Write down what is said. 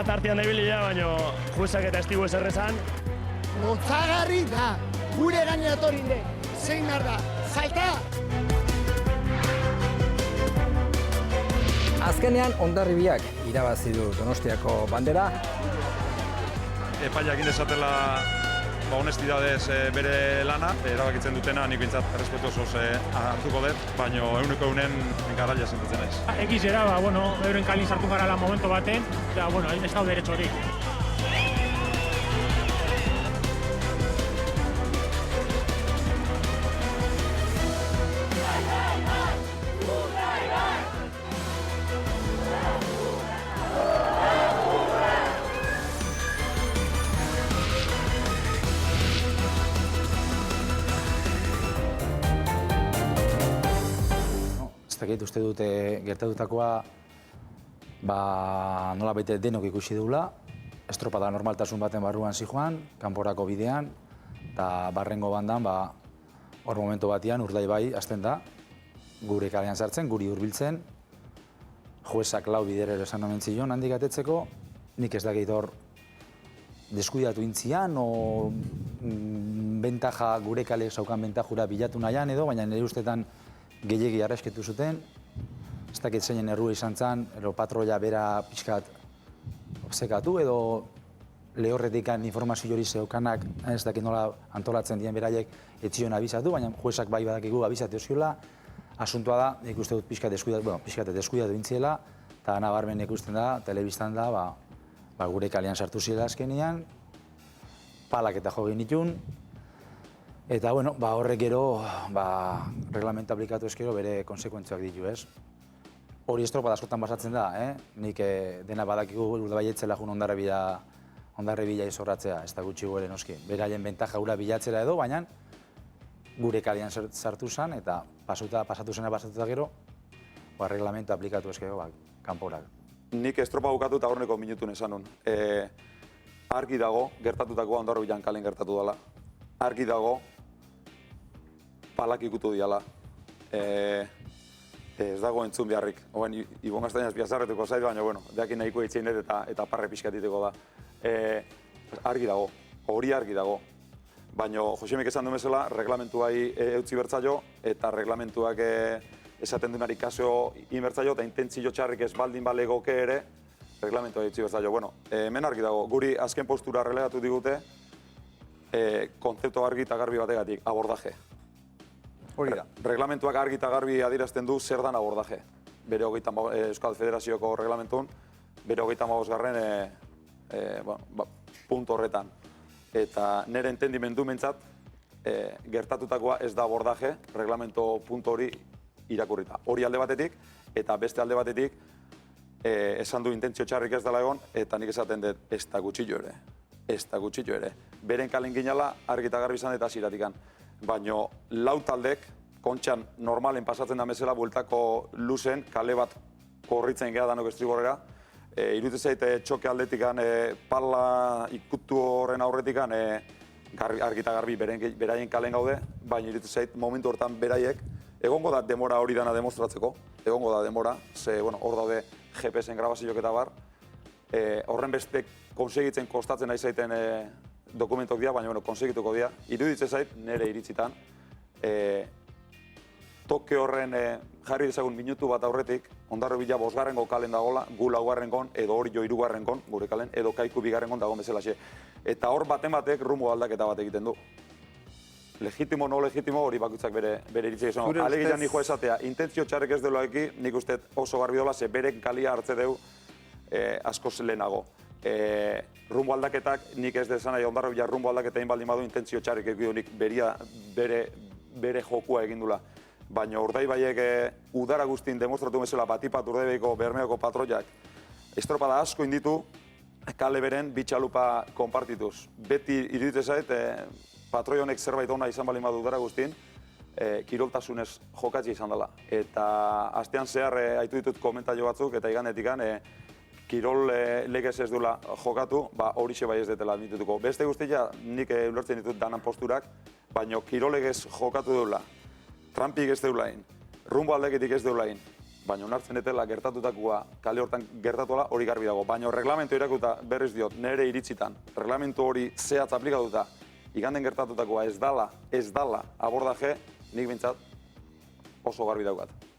bat artean ebilia, baina juezak eta estigu ez errezan. Lotzagarri da, gure gaina etorrinde, zein behar da, salta! Azkenean, Hondarribiak irabazi du Donostiako bandera. Epaiak indezatela honestidadez bere lana, erabakitzen dutena nik bintzat errespetu osoz hartuko dut, baina euneko eunen garaia sentitzen naiz. Egizera, euren kalin sartu garala momentu baten, eta, ez da derecho hori. Uste dute gertatutakoa nola baita denok ikusi dugula, estropada normaltasun baten barruan zijoan, kanporako bidean, eta barrengo bandan, hor momentu batean Urdaibai hasten da, gure kalean sartzen, guri hurbiltzen, juezak lau biderero esan omen zion handik atetzeko, nik ez dakit hor deskuidatu intzian, o bentaja, gure kaleek saukan bentajura bilatu nahian edo, baina nire ustetan gehiegi arrasketu zuten, ez dakit zeinen errua izan zen, patroia bera pixkat obsekatu edo lehorretikan informazio hori zeukanak, ez dakit nola antolatzen dien beraiek etzion abizatu, baina juezak bai badakigu abizatu ziola, asuntoa da, nik uste dut pixkat deskuidatu intziela, eta nabarmen ikusten da, telebistan da, gure kalean sartu ziela azkenean, palak eta jo genitun, eta, horrek gero, reglamento aplikatu ezkero bere konsekuentziak ditu, ez? Hori estropada askotan basatzen da, nik dena badakigu Urdaibai etzela jun Hondarribia izorratzea, ez da gutxi gore noski. Beraien bentaja gura bilatzera edo, baina gure kalean sartu zen, eta pasatu zena gero, reglamento aplikatu ezkero, kanporak. Nik estropa bukatu eta horneko minutun esan nun. Argi dago, gertatutakoa Hondarribian kalen gertatu dela. Argi dago, palak ikutu diala. Ez dago entzun beharrik. Ibon Gaztainaz biazarretuko zait, baina, deakin nahiko itzein dut eta parre pixkatiteko da. Argi dago, hori argi dago. Baina, Josemek esan du bezala, reglamentuai eutzi bertzaio, eta reglamentuak esaten dunari kaseo inbertzaio, eta intentzio txarrik ez baldin balegoke ere, reglamentua eutzi bertzaio. Hemen argi dago, guri azken postura relegatu digute, kontzeptu argi eta garbi bategatik, abordaje. Reglamentuak argi eta garbi adierazten du zer dan abordaje. Bere Euskal Federazioko reglamentuan, bere 35. Punto horretan. Eta nire entendimendu mentzat, gertatutakoa ez da abordaje, reglamento punto hori irakurrita. Hori alde batetik, eta beste alde batetik, esan du intentzio txarrik ez dela egon, eta nik esaten dut, ez da gutxillo ere. Ez da gutxillo ere. Beren kalen ginala, argi eta garbi izan eta ziratikan. Baina lau taldek, kontxan normalen pasatzen da bezala, bueltako luzen, kale bat korritzen geha danok estrigorrera. Iruditzen zait, txoke aldetikan, pala ikutu horren aurretikan, argi eta garbi beraien kalen gaude, baina iruditzen zait, momentu hortan beraiek, egongo da demora hori dana demostratzeko, egongo da demora, ze hor daude GPS-en grabazioak eta bar, horren beste konsegitzen kostatzen nahi zaiten dokumentok dira, baina konsegituko dira. Iruditzen zait, nire iritzitan, toke horren jarri dezagun minutu bat aurretik, Hondarribia 5. kalen dagoela, gu 4. edo hori jo 3. gure kalen, edo Kaiku 2. dagoen bezalaxe. Eta hor baten batek rumbo aldaketa bat egiten du. Legitimo, no legitimo, hori bakutzak bere iritzik esan. Alegian nijoa esatea, intentzio txarrek ez dela eki, nik uste oso garbi dola, ze berek kalia hartze deu askoz lehenago. Rumbo aldaketak, nik ez dezan nahi Hondarribia rumbo aldaketa baldin badu intentzio txarrek egidu nik bere jokua egindula. Baina Urdaibaiek udara guztin demostratu bezala batipat Urdaibaiko Bermeoko patroiak estropada asko inditu kale beren bitxalupa konpartituz. Beti iruditzen zait, patroi honek zerbait ona izan baldin badu udara guztin, kiroltasunez jokatzi izan dela. Eta astean zehar haitu ditut komentario batzuk eta igandetikan kirol legez ez duela jokatu, horixe bai ez detela admitutuko. Beste guztia nik ulertzen ditut danan posturak, baina kirol legez jokatu duela. Trumpik ez deulain, rumbo aldeketik ez deulain, baina onartzen etela gertatutakoa kale hortan gertatuela hori garbi dago. Baina reglamentu irakuta berriz diot, nire iritzitan, reglamentu hori zehatz aplikatuta, iganden gertatutakoa ez dala abordaje, nik bintzat oso garbi daukat.